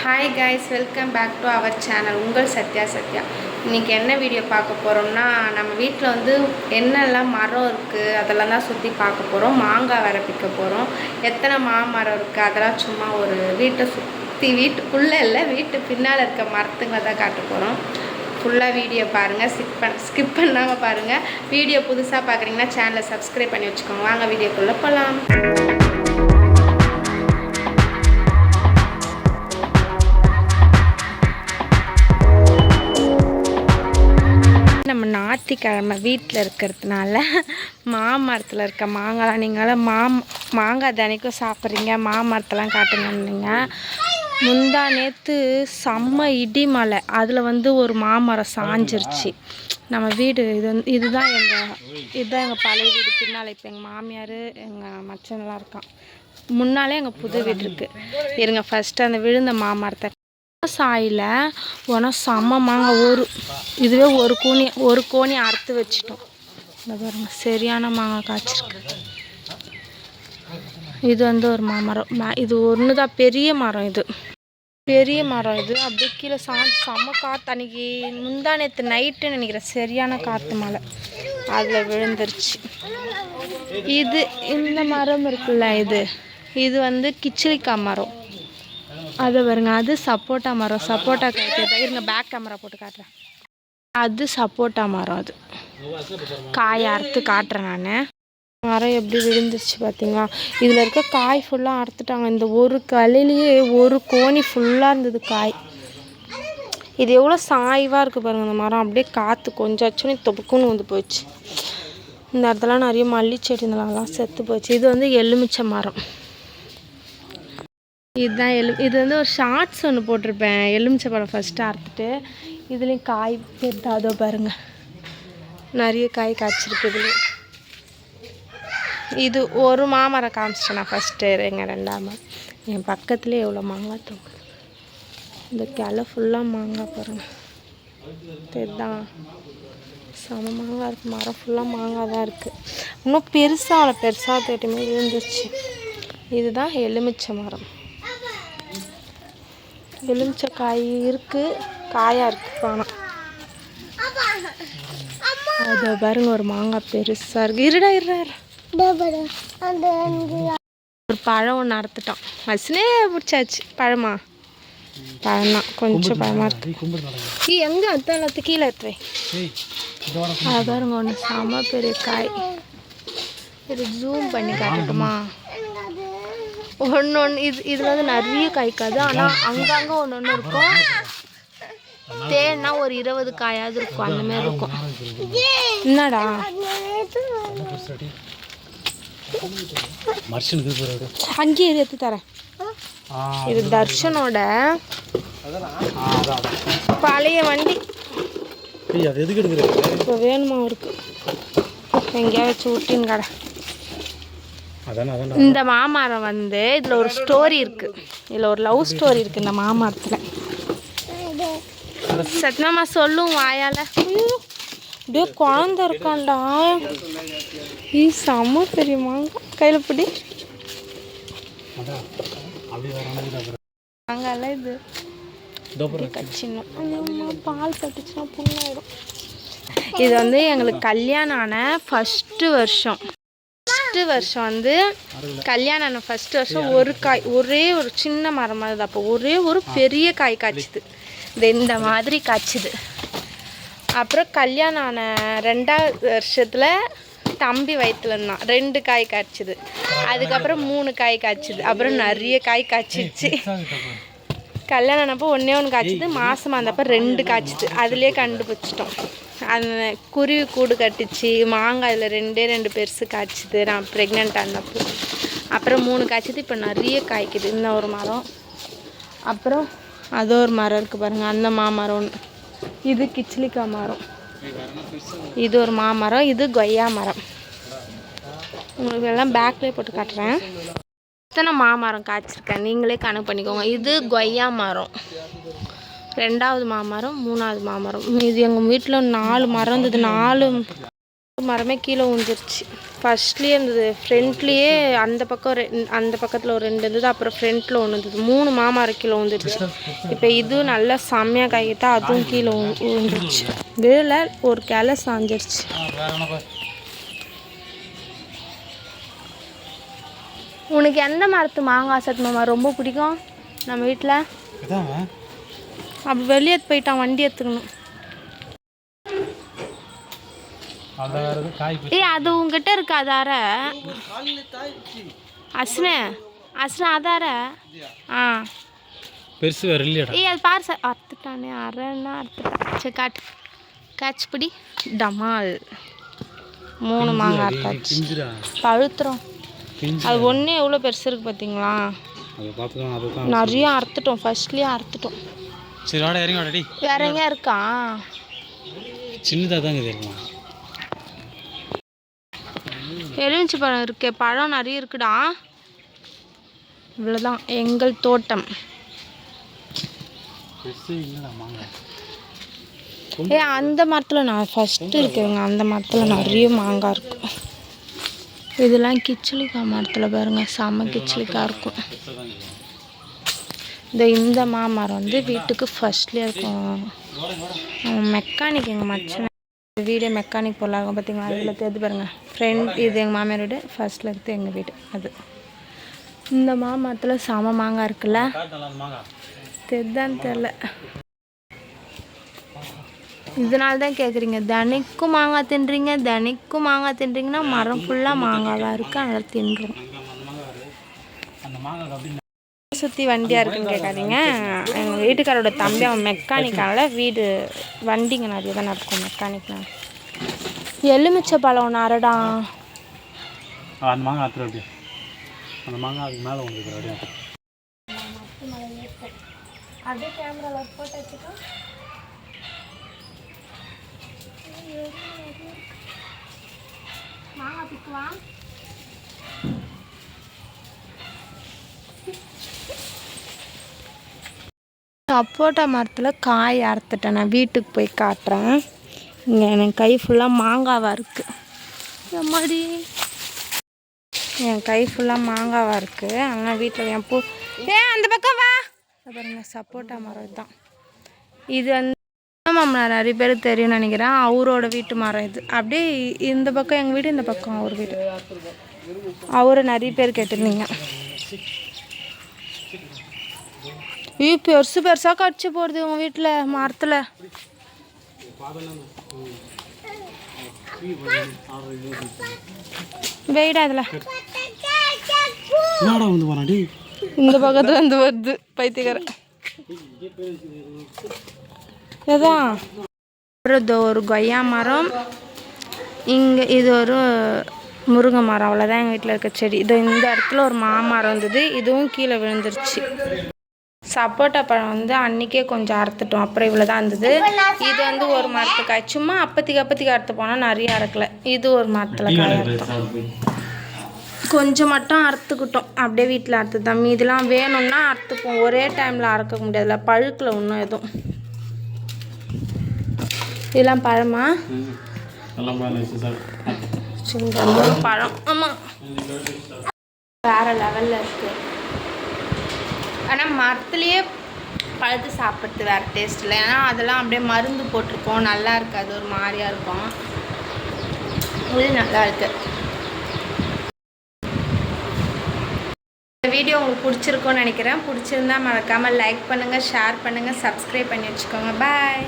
Hi guys, welcome back to our channel. உங்கள் சத்யா. இன்றைக்கி என்ன வீடியோ பார்க்க போகிறோம்னா, நம்ம வீட்டில் வந்து என்னெல்லாம் மரம் இருக்குது அதெல்லாம் தான் சுற்றி பார்க்க போகிறோம். மாங்காய் வரப்பிக்க போகிறோம். எத்தனை மாமரம் இருக்குது அதெல்லாம் சும்மா ஒரு வீட்டை சுற்றி, வீட்டுக்குள்ளே இல்லை, வீட்டு பின்னால் இருக்க மரத்துங்களை தான் காட்ட போகிறோம். ஃபுல்லாக வீடியோ பாருங்கள், ஸ்கிப் பண்ணாமல் பாருங்கள். வீடியோ புதுசாக பார்க்குறீங்கன்னா சேனலை சப்ஸ்கிரைப் பண்ணி வச்சுக்கோங்க. வாங்க வீடியோக்குள்ளே போகலாம். நம்ம ஞாயிற்றுக்கிழமை வீட்டில் இருக்கிறதுனால மாமரத்தில் இருக்க மாங்காய்லாம் நீங்களாம் மாங்காய் தினைக்கும் சாப்பிட்றீங்க, மாமரத்தெல்லாம் காட்டுங்கன்னீங்க. முந்தா நேற்று செம்ம இடி மலை, அதில் வந்து ஒரு மாமரம் சாஞ்சிருச்சு. நம்ம வீடு இதுதான் எங்கள் பழைய வீடு. பின்னால் இப்போ எங்கள் மாமியார் எங்கள் மச்சனெலாம் இருக்கான். முன்னாலே எங்கள் புது வீடு இருக்குது. இருங்க ஃபஸ்ட்டு அந்த விழுந்த மாமரத்தை சாயில் உனக்கு செம்ம மாங்காய் இதுவே ஒரு கோணி அறுத்து வச்சிட்டோம். இந்த பாருங்க, சரியான மாங்காய் காய்ச்சிருக்கு. இது வந்து ஒரு மாமரம், இது ஒன்று தான் பெரிய மரம். இது அப்படியே கீழே சாஞ்சு செம்ம காற்று. அன்றைக்கி முந்தா நேற்று நைட்டுன்னு நினைக்கிறேன், சரியான காற்று மழை, அதில் விழுந்துருச்சு. இந்த மரம் இருக்குல்ல, இது வந்து கிச்சிலிக்காய் மரம். அதை பாருங்க, அது சப்போட்டா மரம். சப்போட்டா காய்க்கிறதா, இருங்க பேக் கேமரா போட்டு காட்டுறேன். அது சப்போட்டா மரம், அது காய் அறுத்து காட்டுறேன் நான். மரம் எப்படி விழுந்துருச்சு பார்த்தீங்களா? இதில் இருக்க காய் ஃபுல்லாக அறுத்துட்டாங்க. இந்த ஒரு கலையிலேயே ஒரு கோணி ஃபுல்லாக இருந்தது காய். இது எவ்வளோ சாய்வாக இருக்குது பாருங்கள். இந்த மரம் அப்படியே காற்று கொஞ்சம் ஆச்சுன்னு தொப்புக்குன்னு வந்து போயிடுச்சு. இந்த இடத்துல நிறைய மல்லி செடி இதெல்லாம் செத்து போச்சு. இது வந்து எலுமிச்சை மரம். இதுதான் இது வந்து ஒரு ஷார்ட்ஸ் ஒன்று போட்டிருப்பேன், எலுமிச்சை பழம் ஃபஸ்ட்டு அறுத்துட்டு. இதுலேயும் காய் பெருதாதோ பாருங்கள், நிறைய காய் காய்ச்சிருக்கு இதுலேயும். இது ஒரு மாமரம் காமிச்சிட்டேன் நான் ஃபஸ்ட்டு. எங்கள் ரெண்டாம் என் பக்கத்துலேயே எவ்வளோ மாங்காய் தொங்குது. இந்த கிளை ஃபுல்லாக மாங்காய் பாருங்கள், இதுதான் செம மாங்காய் இருக்குது. மரம் ஃபுல்லாக மாங்காய் தான் இருக்குது. இன்னும் பெருசாக தேட்டுமே இருந்துச்சு. இதுதான் எலுமிச்சை மரம். எலுமிச்சை காய் இருக்குது, காயாக இருக்குது காணோம். அதை பாருங்க, ஒரு மாங்காய் பெருசாக இருக்குது. இருடா ஒரு பழம் ஒன்று அறுத்துட்டோம். மசினே பிடிச்சாச்சு. பழம் தான் கொஞ்சம் பழமாக இருக்கு. எங்கே எல்லாத்துக்கும் கீழே எடுத்துவை. அதை பாருங்க, ஒன்று செம பெரிய காய். இது ஜூம் பண்ணி காட்டட்டுமா? ஒன்று இதில் வந்து நிறைய காய்க்காது, ஆனால் அங்கங்கே ஒன்று இருக்கும். தேன்னா ஒரு 20 காயாவது இருக்கும், அந்த மாதிரி இருக்கும். என்னடா அங்கேயே எடுத்து தரேன். இது தர்ஷனோட பழைய வண்டி. இப்போ வேணுமா இருக்கு, எங்கேயா வச்சு விட்டின்னு கடை. இந்த மாமரம் வந்து இதில் ஒரு ஸ்டோரி இருக்குது, இதில் ஒரு லவ் ஸ்டோரி இருக்குது இந்த மாமரத்தில். சத்யமா சொல்லும் வாயால். அப்படியே குழந்த இருக்கான்டா. செம்ம பெரிய மாங்காய். கையில் பிடி. மாங்காயில் இது கச்சிடணும், பால் பட்டுச்சுன்னா புண்ணாயிடும். இது வந்து எங்களுக்கு கல்யாணம் ஆன ஃபஸ்ட்டு வருஷம் வந்து கல்யாணம் ஆன ஃபஸ்ட்டு வருஷம் ஒரு காய், ஒரே ஒரு சின்ன மரம் மாதிரி. அப்போ ஒரே ஒரு பெரிய காய் காய்ச்சிது, இந்த மாதிரி காய்ச்சிது. அப்புறம் கல்யாணம் ஆன 2வது வருஷத்தில் தம்பி வயிற்றுல இருந்தான், 2 காய் காய்ச்சிது. அதுக்கப்புறம் 3 காய் காய்ச்சிது. அப்புறம் நிறைய காய் காய்ச்சிச்சு. கல்யாணம் ஆனப்போ ஒன்று காய்ச்சிது, மாதமாக இருந்தப்போ 2 காய்ச்சிது. அதுலேயே கண்டுபிடிச்சிட்டோம். அந்த குருவி கூடு கட்டுச்சு. மாங்காய் இதில் 2 பெருசு காய்ச்சிது நான் ப்ரெக்னென்ட் ஆனப்போ. அப்புறம் 3 காய்ச்சிது. இப்போ நிறைய காய்க்குது. இன்னும் ஒரு மரம், அப்புறம் அதோ ஒரு மரம் இருக்குது பாருங்கள், அந்த மாமரம் ஒன்று. இது கிச்சிலிக்காய் மரம். இது ஒரு மாமரம். இது கொய்யா மரம். உங்களுக்கு எல்லாம் பேக்லேயே போட்டு காட்டுறேன். எத்தனை மாமரம் காய்ச்சிருக்கேன் நீங்களே கணக்கு பண்ணிக்கோங்க. இது கொய்யா மரம், 2வது மாமரம், 3வது மாமரம். இது எங்கள் வீட்டில் 4 மரம் இருந்தது. 4 மரமே கீழே விழுந்துருச்சு. ஃபர்ஸ்ட்லேயே இருந்தது, ஃப்ரண்ட்லேயே அந்த பக்கம் அந்த பக்கத்தில் ஒரு 2 இருந்தது, அப்புறம் ஃப்ரண்ட்டில் ஒன்று இருந்தது. 3 மாமரம் கீழே விழுந்துருச்சு. இப்போ இதுவும் நல்லா செம்மையாக காய்கிட்டா அதுவும் கீழே விழுந்துருச்சு. வேலை ஒரு கிளை சாஞ்சிருச்சு. உனக்கு எந்த மரத்து மாங்காய் சத்துமாமா ரொம்ப பிடிக்கும்? நம்ம வீட்டில் அப்படி வெளியே போயிட்டான், வண்டி எடுத்துக்கணும். ஏய் அது உங்ககிட்ட இருக்கு அதார அஸ்னே அதார பெருசு வேற இல்லையா? ஏய் அது பாரு சார், அறுத்துட்டானே அரைன்னா அறுத்துட்டான். சரி காட்டு, கேட்ச் பிடி. டமால் 3 மாங்காய் அறுத்தாச்சு. பழுத்துறோம். அது ஒன்று எவ்வளோ பெருசு இருக்குது பார்த்தீங்களா? நிறைய அறுத்துட்டோம், ஃபர்ஸ்ட்லேயே அறுத்துட்டோம். சரி வாடா இறங்கி வாடா. வேற எங்கேயா இருக்கா? சின்னதாக தாங்க தெரியுமா? எலுமிச்சை பழம் இருக்கே, பழம் நிறைய இருக்குடா. இவ்வளோதான் எங்கள் தோட்டம். ஏ அந்த மரத்தில் நான் ஃபஸ்ட்டு இருக்குங்க, அந்த மரத்தில் நிறைய மாங்காய் இருக்கும். இதெல்லாம் கிச்சிலிக்காய் மரத்தில் பாருங்கள், செம்ம கிச்சிலிக்காய் இருக்கும். இந்த மாமரம் வந்து வீட்டுக்கு ஃபர்ஸ்ட்லேயே இருக்கும். மெக்கானிக் எங்கள் மச்சனை வீடு மெக்கானிக் பொருளாக இருக்கும் பார்த்தீங்களா? அதில் தெரிஞ்சு பாருங்கள். ஃப்ரெண்ட் இது எங்கள் மாமியார் வீடு, ஃபர்ஸ்ட்டில் இருக்குது எங்கள் வீடு. அது இந்த மாமரத்தில் செம மாங்காய் இருக்குல்ல, தெரிதான்னு தெரில. இதனால தான் கேட்குறீங்க, தினைக்கும் மாங்காய் தின்றீங்கன்னா மரம் ஃபுல்லாக மாங்காய் தான் இருக்குது, அதனால் தின்றுடும். சுற்றி வண்டியாக இருக்குன்னு கேட்காதீங்க. எங்கள் வீட்டுக்காரோட தம்பி அவன் மெக்கானிக்கால வீடு வண்டிங்க நிறைய தான் நடக்கும் மெக்கானிக்னால். எலுமிச்சை பழம் ஒன்று அரைடா. அந்த மாங்காய் அத்துற அப்படியே, அந்த மாங்காய் அதுக்கு மேலே ஒன்று அப்படியே. அதே கேமராவில் ஃபோட்டோ வச்சுக்கோ. மாங்காய் பிக்குவா. சப்போட்டா மரத்தில் காய் அறுத்துட்டேன், நான் வீட்டுக்கு போய் காட்டுறேன். இங்கே எனக்கு கை ஃபுல்லாக மாங்காவாக இருக்குது. மாதிரி என் கை ஃபுல்லாக மாங்காவாக இருக்குது. ஆனால் வீட்டில் என் பூ அந்த பக்கம் வா பாருங்க. சப்போட்டா மரம் இதுதான். இது வந்து நிறைய பேருக்கு தெரியும்னு நினைக்கிறேன், அவரோட வீட்டு மரம் இது. அப்படியே இந்த பக்கம் எங்கள் வீடு, இந்த பக்கம் அவர் வீடு. அவரை நிறைய பேர் கேட்டிருந்தீங்க. பெருசாக கடிச்சு போடுது உங்கள் வீட்டில் மரத்தில். வெயிடா அதில் இந்த பக்கத்தில் வந்து வருது பைத்தியக்காரன். இதான் ஒரு கொய்யா மரம், இங்கே இது ஒரு முருங்கை மரம். அவ்வளோதான் எங்கள் வீட்டில் இருக்க செடி. இந்த இடத்துல ஒரு மாமரம் இருந்தது, இதுவும் கீழே விழுந்துருச்சு. சப்போட்டா பழம் வந்து அன்றைக்கே கொஞ்சம் அறுத்துட்டோம், அப்புறம் இவ்வளோ தான் இருந்தது. இது வந்து ஒரு மரத்து காய், சும்மா அப்பத்திக்கு அறுத்து போனால் நிறைய அறுக்கலை. இது ஒரு மரத்தில் காய் அறுத்தோம், கொஞ்சம் மட்டும் அறுத்துக்கிட்டோம். அப்படியே வீட்டில் அறுத்து தான், மீதெல்லாம் வேணும்னா அறுத்துப்போம். ஒரே டைமில் அறுக்க முடியாதுல, பழுக்கில் இன்னும் எதுவும். இதெல்லாம் பழமா? பழம் ஆமாம், வேறு லெவலில் இருக்குது. ஆனால் மரத்துலேயே பழுத்து சாப்பிட்றது வேறு டேஸ்ட் இல்லை. ஏன்னா அதெல்லாம் அப்படியே மருந்து போட்டிருக்கோம், நல்லா இருக்காது, ஒரு மாதிரியாக இருக்கும். இது நல்லா இருக்குது. இந்த வீடியோ உங்களுக்கு பிடிச்சிருக்கோன்னு நினைக்கிறேன். பிடிச்சிருந்தா மறக்காமல் லைக் பண்ணுங்கள், ஷேர் பண்ணுங்கள், சப்ஸ்கிரைப் பண்ணி வச்சுக்கோங்க. பாய்.